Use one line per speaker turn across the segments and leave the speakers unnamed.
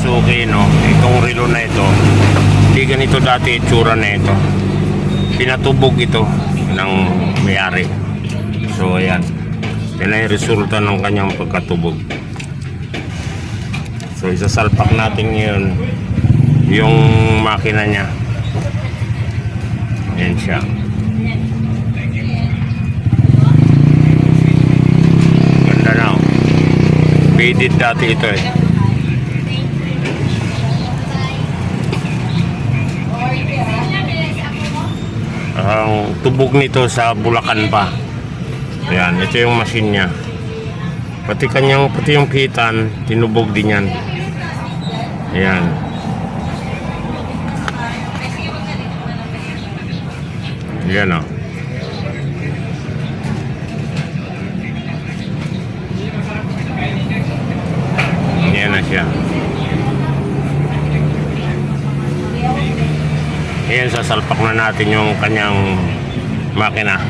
Kasuki, no, itong relo na ito, hindi ganito dati itsura na ito. Pinatubog ito ng may-ari. So ayan, yan ay resulta ng kanyang pagkatubog. So isasalpak natin ngayon yung makina niya. Ayan siya. Ganda na, oh. Faded dati ito eh. Ang tubog nito sa Bulacan pa. Ayan, ito yung machine niya. Pati yung pitan, tinubog din yan. Ayan. Ayan, o. Ayan na siya. Ayan, sasalpak na natin yung kanyang makina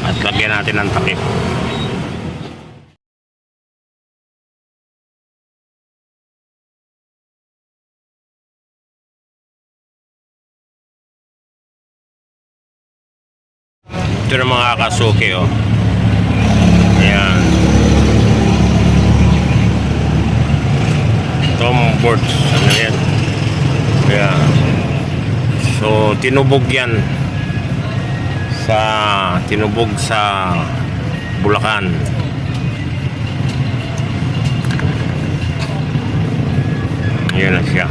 at lagyan natin ng takip. Ito na mga Kasuki, oh. Ayan. Tom Ports, ano yan? Ayan. So tinubog yan tinubog sa Bulacan. Yan na siya.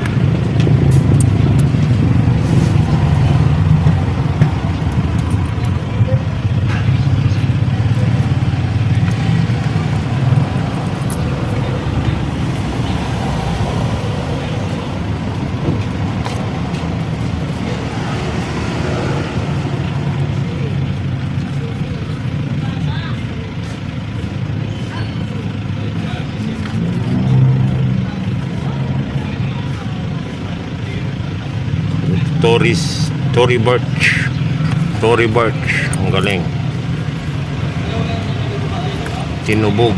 Tory Birch, ang galing. Tinubog.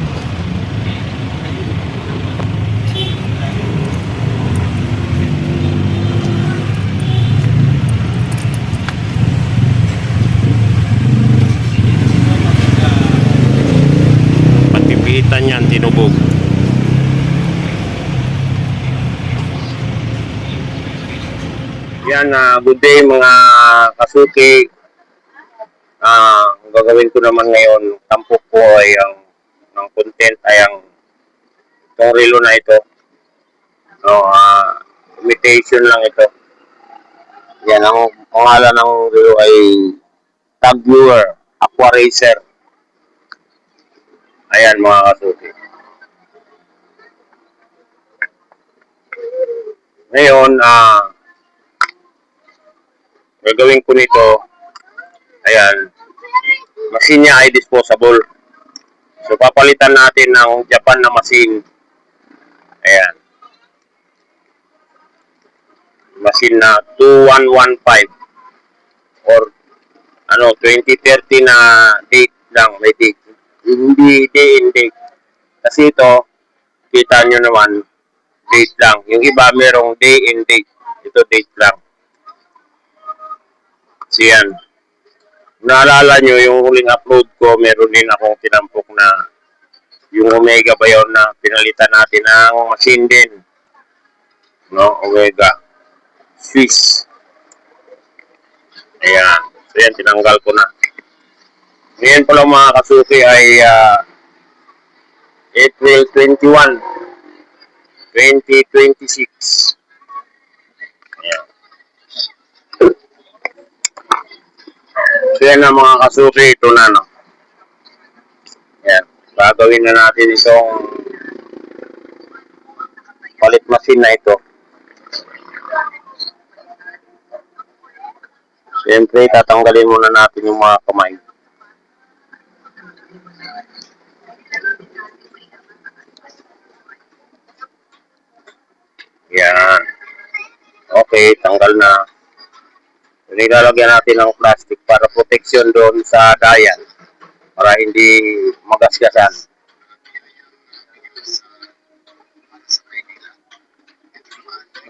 Pati pihitan yan, tinubog. Yan, good day mga Kasuki. Ang gagawin ko naman ngayon, tampok ko ay ang content ay itong relo na ito. No, imitation lang ito. Yan, ang pangalan ng relo ay Tag Viewer Aqua Racer. Ayan mga Kasuki. Ngayon, gagawin ko nito, ayan, machine niya ay disposable. So papalitan natin ng Japan na machine. Ayan, machine na 2115 or 2030 na date lang, may date, hindi day and date. Kasi ito, kita nyo naman, date lang. Yung iba merong day and date, ito date lang. So yan, naalala nyo yung huling upload ko, meron din akong tinampok na yung Omega ba yun na pinalitan natin ng machine din, no? Omega Swiss. Ayan, so yan, tinanggal ko na. Ngayon pala mga Kasuki ay April 21 2026. Ayan. So yan na mga Kasuki, ito na, no? Yan, gagawin na natin itong palit machine na ito. Siyempre, tatanggalin muna natin yung mga kamay. Yan. Okay, tanggal na. Nilalagyan natin ng plastic para protection doon sa dial, para hindi magasgasan.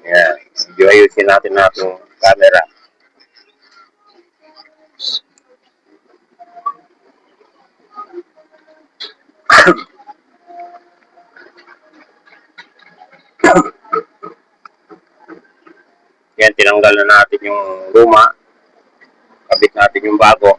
Yan. Medyo ayusin natin natin camera. Yan, tinanggal na natin yung luma. Kabit natin yung bago.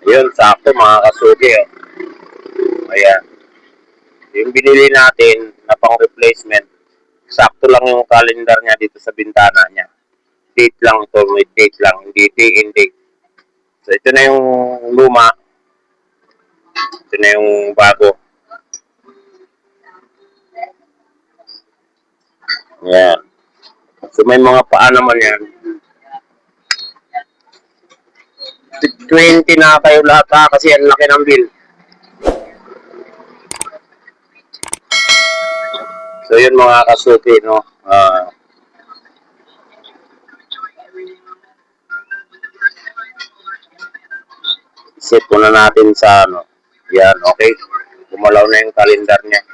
Yun, sakto mga kasugi. Ayan. Yung binili natin na pang replacement, sakto lang yung calendar niya dito sa bintana niya. Date lang ito, may date lang, hindi day and date. So ito na yung luma, ito na yung bago. Ayan. So may mga paa naman yan. 20 na kayo lahat ha, kasi ang laki ng bill. So yun mga kasuki, no? Set muna natin sa ano. Yan, okay. Gumalaw na yung calendar niya.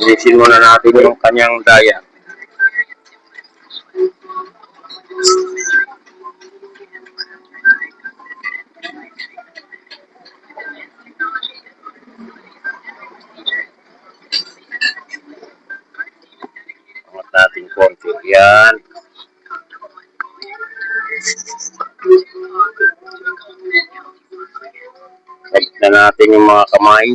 Alisin muna natin yung kanyang daya. Angat natin konti. Yan. Head na natin yung mga kamay.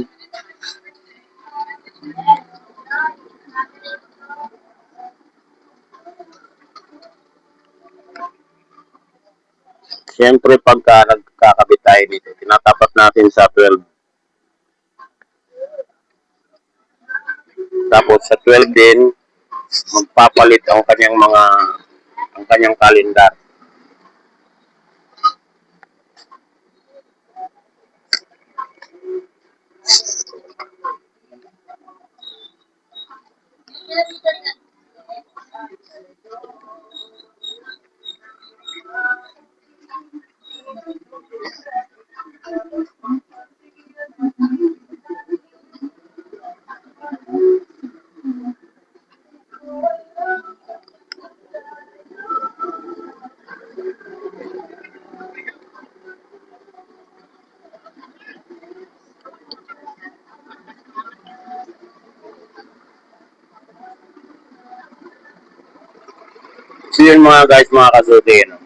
Siyempre, pagka nagkakabit tayo dito, tinatapat natin sa 12. Tapos sa 12 din, magpapalit ang kanyang kalendar. So yun mga guys, mga kasuti, no?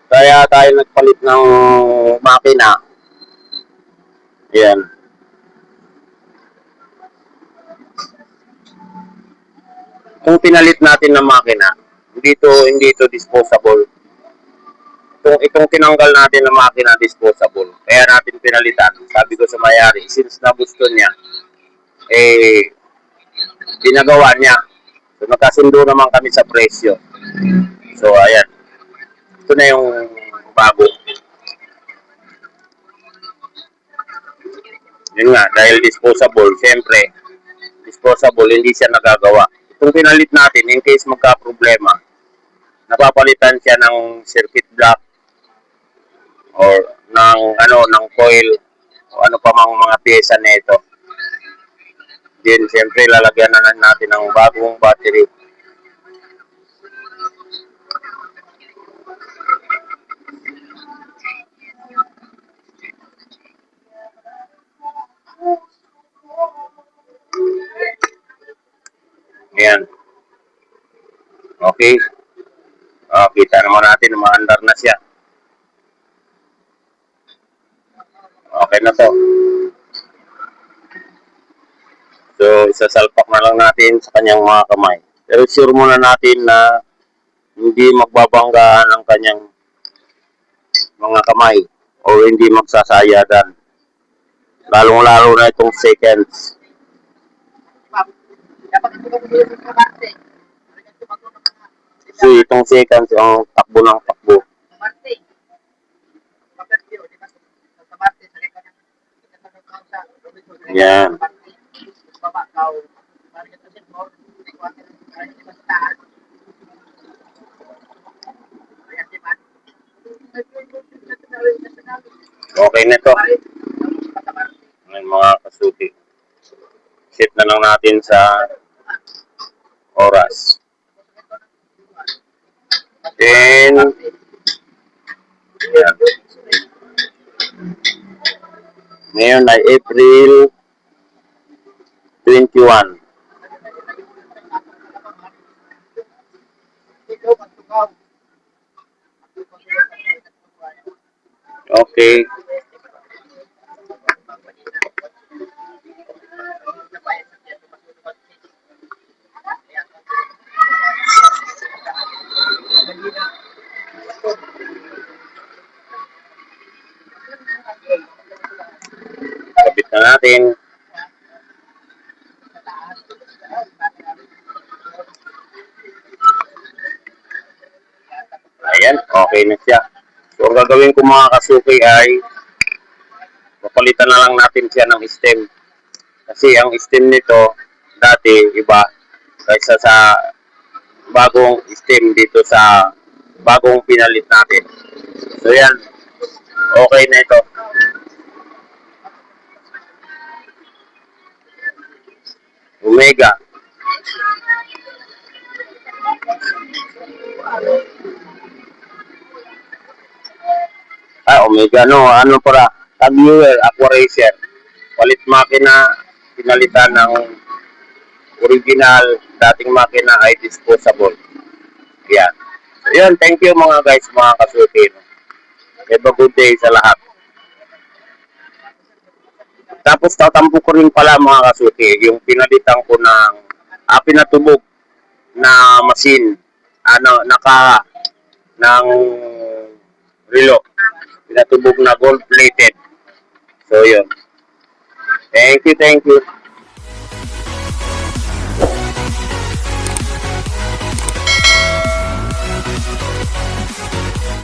Kaya tayo nagpalit ng makina. Ayan. Kung pinalit natin ng makina, hindi ito disposable. Itong tinanggal natin ng makina, disposable. Kaya natin pinalitan. Sabi ko sa mayari, since na gusto niya, pinagawa niya. So nagkasundo naman kami sa presyo. So ayan. Ito na yung bago. Yun nga, dahil disposable, siyempre, disposable, hindi siya nagagawa. Itong pinalit natin, in case magka-problema, napapalitan siya ng circuit block or ng coil o ano pa mang mga pyesa nito. Then, siyempre, lalagyan na natin ng bagong battery. Ayan. Okay. Kita naman natin, umaandar na siya. Okay na to. So, isasalpak na lang natin sa kanyang mga kamay. Pero sure muna natin na hindi magbabanggaan ang kanyang mga kamay o hindi magsasayadan. Lalong-lalo na itong seconds. So, itong seconds ang takbo ng takbo. Yan. Okay na to. May mga kasuki. Set na lang natin sa oras. Then, yan. Ngayon ay April 21. Okay. Kapit na natin. Ayan, okay na siya. So, ang gagawin ko mga kasuki ay papalitan na lang natin siya ng stem. Kasi ang stem nito, dati, iba, kaysa sa bagong stem dito sa bagong pinalit natin. So, yan. Okay na ito. Omega. Omega no. Ano para? Tag-viewer, aqua racer. Palit makina, pinalitan ng original, dating makina ay disposable. Yan. So, yan. Thank you mga guys, mga kasuki. Have a good day sa lahat. Tapos tatampo ko rin pala mga kasuki, yung pinalitan ko ng pinatubog na machine, ano, naka ng relo. Pinatubog na gold plated. So yun. Thank you, thank you.